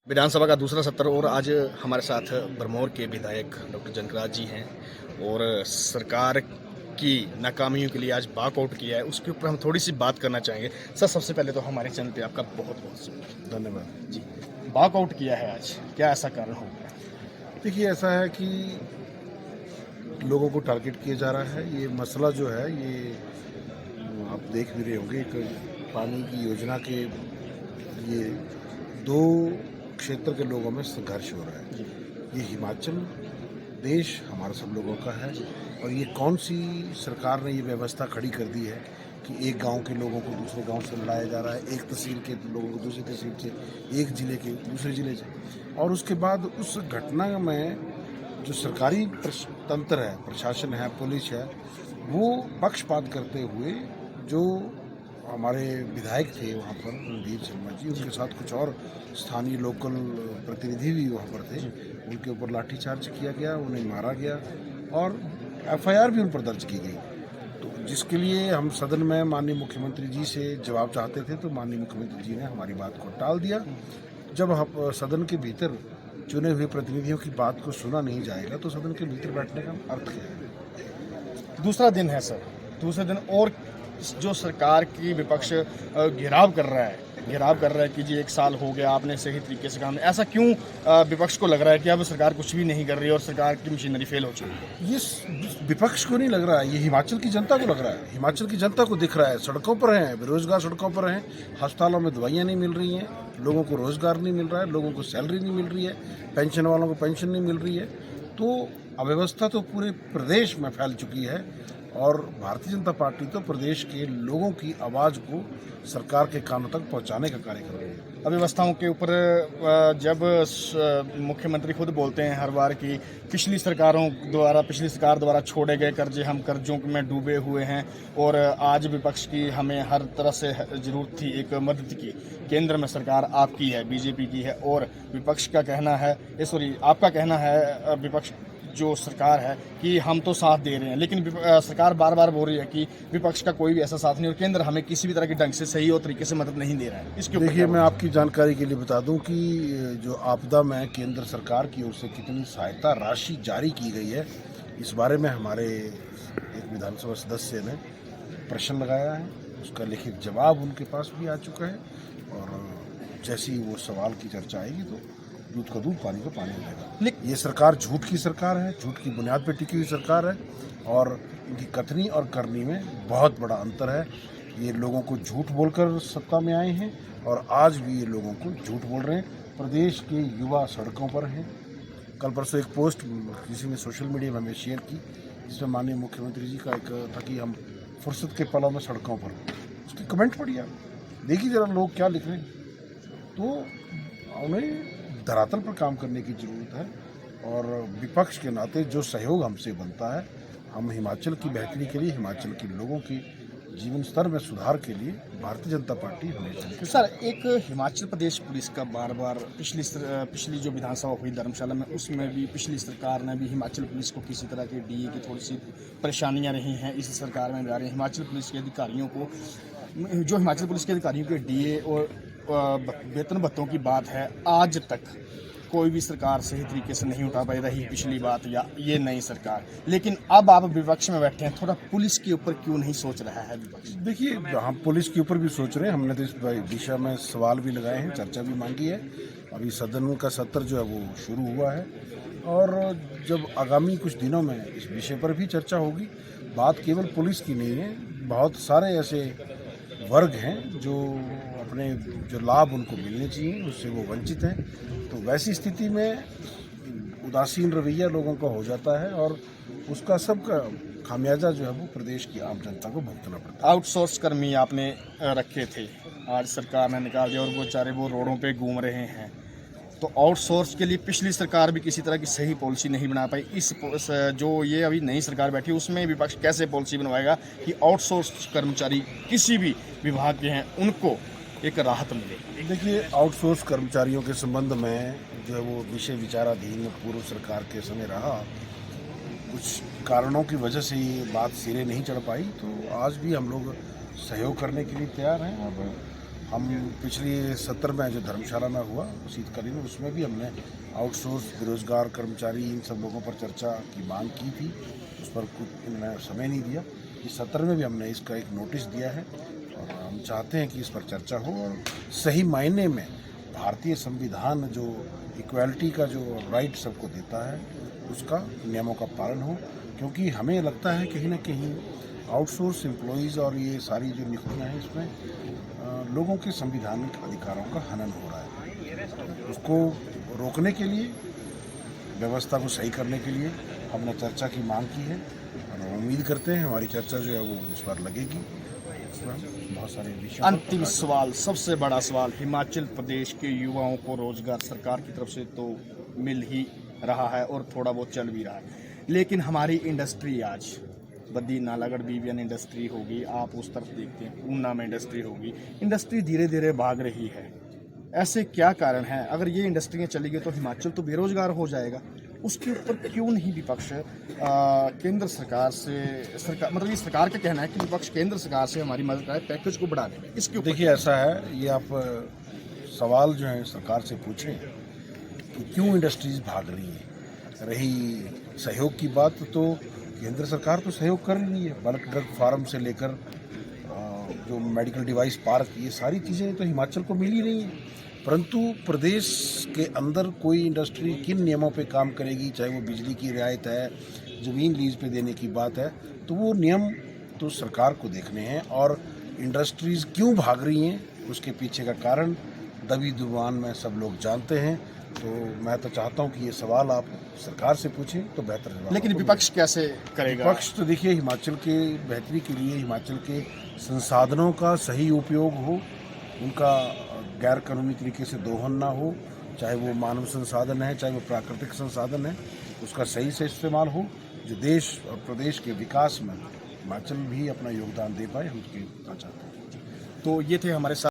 विधानसभा का दूसरा सत्र और आज हमारे साथ भरमौर के विधायक डॉक्टर जनकराज जी हैं और सरकार की नाकामियों के लिए आज वॉकआउट किया है, उसके ऊपर हम थोड़ी सी बात करना चाहेंगे। सर, सबसे पहले तो हमारे चैनल पे आपका बहुत बहुत शुक्रिया। धन्यवाद जी, वॉकआउट किया है आज, क्या ऐसा कारण हो गया? देखिए, ऐसा है कि लोगों को टारगेट किया जा रहा है। ये मसला जो है ये आप देख भी रहे होंगे, एक पानी की योजना के लिए दो क्षेत्र के लोगों में संघर्ष हो रहा है। ये हिमाचल देश हमारा सब लोगों का है और ये कौन सी सरकार ने ये व्यवस्था खड़ी कर दी है कि एक गांव के लोगों को दूसरे गांव से लड़ाया जा रहा है, एक तहसील के लोगों को दूसरी तहसील से, एक ज़िले के दूसरे ज़िले से। और उसके बाद उस घटना में जो सरकारी तंत्र है, प्रशासन है, पुलिस है, वो पक्षपात करते हुए जो हमारे विधायक थे वहाँ पर रणधीर शर्मा जी, उनके साथ कुछ और स्थानीय लोकल प्रतिनिधि भी वहाँ पर थे, उनके ऊपर लाठीचार्ज किया गया, उन्हें मारा गया और एफआईआर भी उन पर दर्ज की गई। तो जिसके लिए हम सदन में माननीय मुख्यमंत्री जी से जवाब चाहते थे, तो माननीय मुख्यमंत्री जी ने हमारी बात को टाल दिया। जब हम सदन के भीतर चुने हुए प्रतिनिधियों की बात को सुना नहीं जाएगा तो सदन के भीतर बैठने का अर्थ क्या है? दूसरा दिन है सर, दूसरे दिन और जो सरकार की विपक्ष घेराव कर रहा है कि जी 1 साल हो गया, आपने सही तरीके से काम, ऐसा क्यों विपक्ष को लग रहा है कि अब सरकार कुछ भी नहीं कर रही है और सरकार की मशीनरी फेल हो चुकी है? ये विपक्ष को नहीं लग रहा है, ये हिमाचल की जनता को लग रहा है। हिमाचल की जनता को दिख रहा है, सड़कों पर हैं, बेरोजगार सड़कों पर हैं, अस्पतालों में दवाइयाँ नहीं मिल रही हैं, लोगों को रोजगार नहीं मिल रहा है, लोगों को सैलरी नहीं मिल रही है, पेंशन वालों को पेंशन नहीं मिल रही है। तो अव्यवस्था तो पूरे प्रदेश में फैल चुकी है और भारतीय जनता पार्टी तो प्रदेश के लोगों की आवाज़ को सरकार के कानों तक पहुंचाने का कार्य कर रही है। अव्यवस्थाओं के ऊपर जब मुख्यमंत्री खुद बोलते हैं हर बार कि पिछली सरकार द्वारा छोड़े गए कर्जे, हम कर्जों में डूबे हुए हैं और आज विपक्ष की हमें हर तरह से जरूरत थी एक मदद की। केंद्र में सरकार आपकी है, बीजेपी की है और विपक्ष का कहना है, आपका कहना है, विपक्ष जो सरकार है कि हम तो साथ दे रहे हैं, लेकिन सरकार बार बार बोल रही है कि विपक्ष का कोई भी ऐसा साथ नहीं और केंद्र हमें किसी भी तरह के ढंग से सही और तरीके से मदद नहीं दे रहा है। इसके ऊपर देखिए, मैं आपकी जानकारी के लिए बता दूं कि जो आपदा में केंद्र सरकार की ओर से कितनी सहायता राशि जारी की गई है, इस बारे में हमारे एक विधानसभा सदस्य ने प्रश्न लगाया है, उसका लिखित जवाब उनके पास भी आ चुका है और जैसे ही वो सवाल की चर्चा आएगी तो दूध का दूध, पानी का पानी मिलेगा। ये सरकार झूठ की सरकार है, झूठ की बुनियाद पर टिकी हुई सरकार है और इनकी कथनी और करनी में बहुत बड़ा अंतर है। ये लोगों को झूठ बोलकर सत्ता में आए हैं और आज भी ये लोगों को झूठ बोल रहे हैं। प्रदेश के युवा सड़कों पर हैं। कल परसों एक पोस्ट किसी ने सोशल मीडिया में हमें शेयर की, जिसमें माननीय मुख्यमंत्री जी का एक था कि हम फुर्सत के पलों में सड़कों पर। उसकी कमेंट पढ़िए, आप देखिए जरा लोग क्या लिख रहे हैं। तो उन्हें धरातल पर काम करने की ज़रूरत है और विपक्ष के नाते जो सहयोग हमसे बनता है, हम हिमाचल की बेहतरी के लिए, हिमाचल के लोगों की जीवन स्तर में सुधार के लिए भारतीय जनता पार्टी हमेशा। सर, एक हिमाचल प्रदेश पुलिस का बार बार पिछली जो विधानसभा हुई धर्मशाला में, उसमें भी पिछली सरकार ने भी हिमाचल पुलिस को किसी तरह के डीए की थोड़ी सी परेशानियां रही हैं, इस सरकार में भी आ रही है। हिमाचल पुलिस के अधिकारियों के डीए और वेतन भत्तों की बात है, आज तक कोई भी सरकार सही तरीके से नहीं उठा पाई, रही पिछली बात या ये नई सरकार। लेकिन अब आप विपक्ष में बैठे हैं, थोड़ा पुलिस के ऊपर क्यों नहीं सोच रहा है विपक्ष? देखिए, हम पुलिस के ऊपर भी सोच रहे हैं। हमने तो इस दिशा में सवाल भी लगाए हैं, चर्चा भी मांगी है। अभी सदन का सत्र जो है वो शुरू हुआ है और जब आगामी कुछ दिनों में इस विषय पर भी चर्चा होगी। बात केवल पुलिस की नहीं है, बहुत सारे ऐसे वर्ग हैं जो अपने जो लाभ उनको मिलने चाहिए उससे वो वंचित हैं। तो वैसी स्थिति में उदासीन रवैया लोगों का हो जाता है और उसका सबका खामियाजा जो है वो प्रदेश की आम जनता को भुगतना पड़ता है। आउटसोर्स कर्मी आपने रखे थे, आज सरकार ने निकाल दिया और वो बेचारे वो रोडों पे घूम रहे हैं। तो आउटसोर्स के लिए पिछली सरकार भी किसी तरह की सही पॉलिसी नहीं बना पाई। जो ये अभी नई सरकार बैठी उसमें विपक्ष कैसे पॉलिसी बनवाएगा कि आउटसोर्स कर्मचारी किसी भी विभाग के हैं उनको एक राहत मिले? देखिए, आउटसोर्स कर्मचारियों के संबंध में जो है वो विषय विचाराधीन पूर्व सरकार के समय रहा। कुछ कारणों की वजह से ये बात सिरे नहीं चढ़ पाई, तो आज भी हम लोग सहयोग करने के लिए तैयार हैं और हम पिछले सत्र में जो धर्मशाला में हुआ शीतकालीन, उसमें भी हमने आउटसोर्स बेरोजगार कर्मचारी इन सब लोगों पर चर्चा की मांग की थी। उस पर कुछ इन्होंने समय नहीं दिया। इस सत्र में भी हमने इसका एक नोटिस दिया है और हम चाहते हैं कि इस पर चर्चा हो और सही मायने में भारतीय संविधान जो इक्वालिटी का जो राइट सबको देता है उसका नियमों का पालन हो, क्योंकि हमें लगता है कहीं ना कहीं आउटसोर्स एम्प्लॉयज़ और ये सारी जो नियुक्तियाँ हैं इसमें लोगों के संविधानिक अधिकारों का हनन हो रहा है। उसको रोकने के लिए, व्यवस्था को सही करने के लिए हमने चर्चा की मांग की है और उम्मीद करते हैं हमारी चर्चा जो है वो इस बार लगेगी। इसमें बहुत सारे विषय। अंतिम सवाल, सबसे बड़ा सवाल, हिमाचल प्रदेश के युवाओं को रोजगार सरकार की तरफ से तो मिल ही रहा है और थोड़ा बहुत चल भी रहा है, लेकिन हमारी इंडस्ट्री आज बद्दी नालागढ़ बीवीएन इंडस्ट्री होगी, आप उस तरफ देखते हैं ऊना में इंडस्ट्री होगी, इंडस्ट्री धीरे धीरे भाग रही है। ऐसे क्या कारण है? अगर ये इंडस्ट्रियाँ चली गई तो हिमाचल तो बेरोजगार हो जाएगा। उसके ऊपर क्यों नहीं विपक्ष केंद्र सरकार से मतलब ये सरकार का कहना है कि विपक्ष केंद्र सरकार से हमारी मदद करे पैकेज को बढ़ाने में। इसके ऊपर देखिए ऐसा है, ये आप सवाल जो है सरकार से पूछें कि क्यों इंडस्ट्रीज भाग रही हैं। रही सहयोग की बात तो केंद्र सरकार तो सहयोग कर रही है, बल्क ड्रग फार्म से लेकर जो मेडिकल डिवाइस पार्क, ये सारी चीज़ें तो हिमाचल को मिल ही रही हैं। परंतु प्रदेश के अंदर कोई इंडस्ट्री किन नियमों पे काम करेगी, चाहे वो बिजली की रियायत है, ज़मीन लीज पे देने की बात है, तो वो नियम तो सरकार को देखने हैं। और इंडस्ट्रीज़ क्यों भाग रही हैं उसके पीछे का कारण दबी जुबान में सब लोग जानते हैं। तो मैं तो चाहता हूं कि ये सवाल आप सरकार से पूछें तो बेहतर जवाब। लेकिन विपक्ष कैसे करेगा? विपक्ष तो देखिए हिमाचल के बेहतरी के लिए हिमाचल के संसाधनों का सही उपयोग हो, उनका गैर कानूनी तरीके से दोहन ना हो, चाहे वो मानव संसाधन है चाहे वो प्राकृतिक संसाधन है, उसका सही से इस्तेमाल हो, जो देश और प्रदेश के विकास में हिमाचल भी अपना योगदान दे पाए, हम उसकी चाहते हैं। तो ये थे हमारे साथ